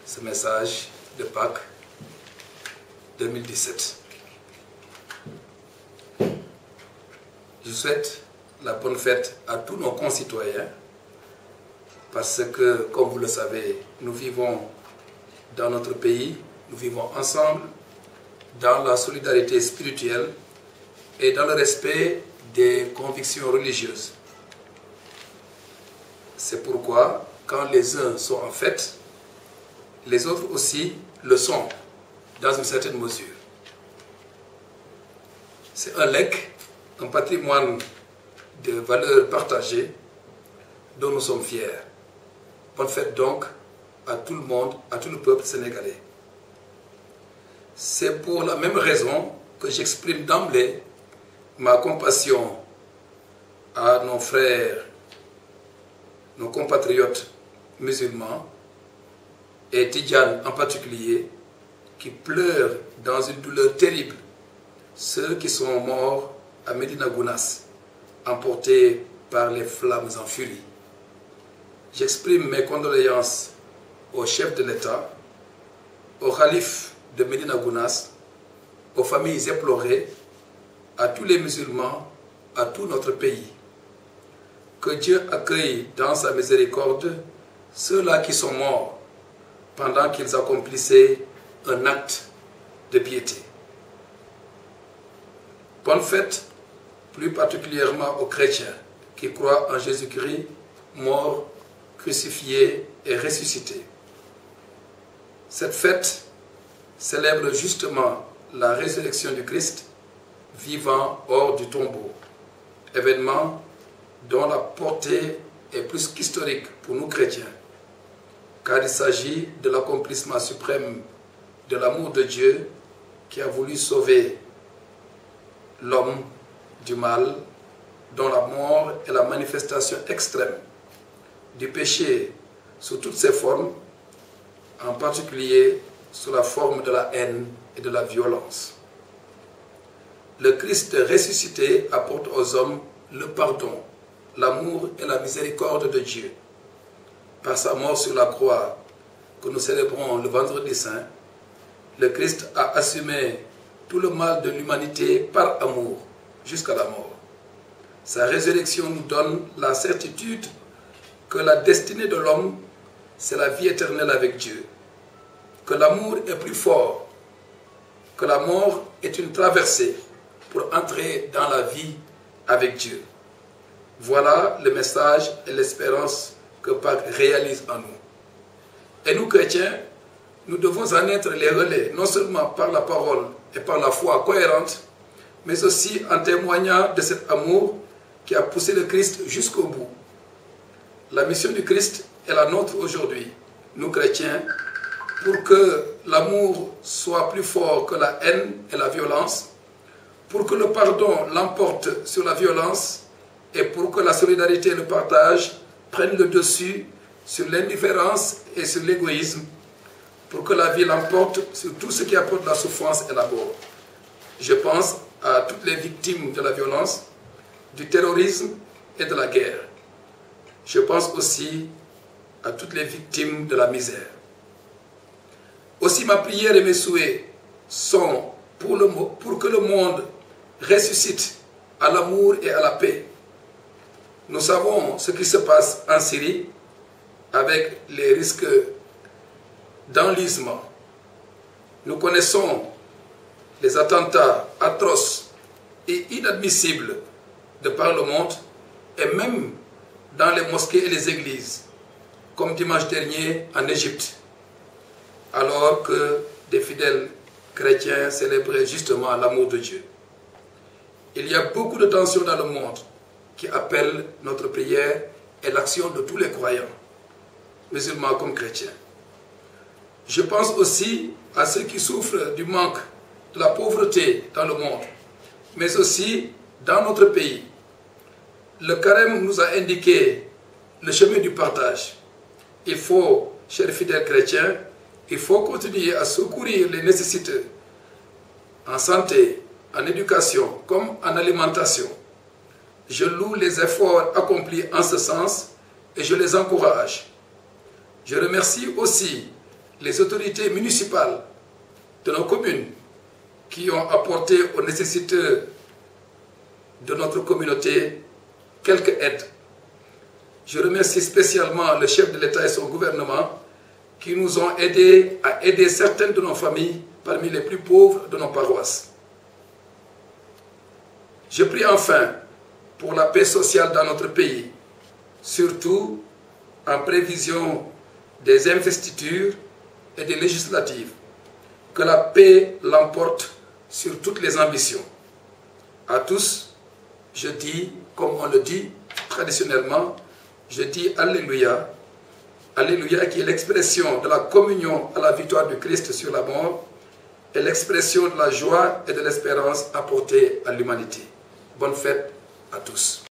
ce message de Pâques 2017. Je souhaite la bonne fête à tous nos concitoyens parce que, comme vous le savez, nous vivons dans notre pays, nous vivons ensemble dans la solidarité spirituelle et dans le respect des convictions religieuses. C'est pourquoi, quand les uns sont en fête, les autres aussi le sont, dans une certaine mesure. C'est un legs, un patrimoine de valeurs partagées dont nous sommes fiers. Bonne fête donc à tout le monde, à tout le peuple sénégalais. C'est pour la même raison que j'exprime d'emblée ma compassion à nos frères, nos compatriotes musulmans, et Tidjane en particulier, qui pleurent dans une douleur terrible ceux qui sont morts à Médina Gounass, emportés par les flammes en furie. J'exprime mes condoléances au chef de l'État, au calife de Médina Gounass, aux familles éplorées, à tous les musulmans, à tout notre pays. Que Dieu accueille dans sa miséricorde ceux-là qui sont morts pendant qu'ils accomplissaient un acte de piété. Bonne fête plus particulièrement aux chrétiens qui croient en Jésus-Christ, mort, crucifié et ressuscité. Cette fête célèbre justement la résurrection du Christ vivant hors du tombeau, événement dont la portée est plus qu'historique pour nous chrétiens, car il s'agit de l'accomplissement suprême de l'amour de Dieu qui a voulu sauver l'homme du mal, dont la mort est la manifestation extrême du péché sous toutes ses formes, en particulier sous la forme de la haine et de la violence. Le Christ ressuscité apporte aux hommes le pardon, l'amour et la miséricorde de Dieu. Par sa mort sur la croix, que nous célébrons le vendredi saint, le Christ a assumé tout le mal de l'humanité par amour jusqu'à la mort. Sa résurrection nous donne la certitude que la destinée de l'homme, c'est la vie éternelle avec Dieu, que l'amour est plus fort, que la mort est une traversée pour entrer dans la vie avec Dieu. Voilà le message et l'espérance que Pâques réalise en nous. Et nous, chrétiens, nous devons en être les relais, non seulement par la parole et par la foi cohérente, mais aussi en témoignant de cet amour qui a poussé le Christ jusqu'au bout. La mission du Christ est la nôtre aujourd'hui, nous chrétiens, pour que l'amour soit plus fort que la haine et la violence, pour que le pardon l'emporte sur la violence et pour que la solidarité et le partage prennent le dessus sur l'indifférence et sur l'égoïsme, pour que la vie l'emporte sur tout ce qui apporte la souffrance et la mort. Je pense à toutes les victimes de la violence, du terrorisme et de la guerre. Je pense aussi à toutes les victimes de la misère. Aussi ma prière et mes souhaits sont pour que le monde ressuscite à l'amour et à la paix. Nous savons ce qui se passe en Syrie avec les risques d'enlisement. Nous connaissons les attentats atroces et inadmissibles de par le monde et même dans les mosquées et les églises, comme dimanche dernier en Égypte, alors que des fidèles chrétiens célébraient justement l'amour de Dieu. Il y a beaucoup de tensions dans le monde qui appellent notre prière et l'action de tous les croyants, musulmans comme chrétiens. Je pense aussi à ceux qui souffrent du manque, de la pauvreté dans le monde, mais aussi dans notre pays. Le carême nous a indiqué le chemin du partage. Il faut, chers fidèles chrétiens, il faut continuer à secourir les nécessiteux en santé, en éducation comme en alimentation. Je loue les efforts accomplis en ce sens et je les encourage. Je remercie aussi les autorités municipales de nos communes qui ont apporté aux nécessiteux de notre communauté quelques aides. Je remercie spécialement le chef de l'État et son gouvernement qui nous ont aidés à aider certaines de nos familles parmi les plus pauvres de nos paroisses. Je prie enfin pour la paix sociale dans notre pays, surtout en prévision des investitures et des législatives. Que la paix l'emporte sur toutes les ambitions. À tous, je dis, comme on le dit traditionnellement, je dis Alléluia. Alléluia qui est l'expression de la communion à la victoire du Christ sur la mort et l'expression de la joie et de l'espérance apportée à l'humanité. Bonne fête à tous.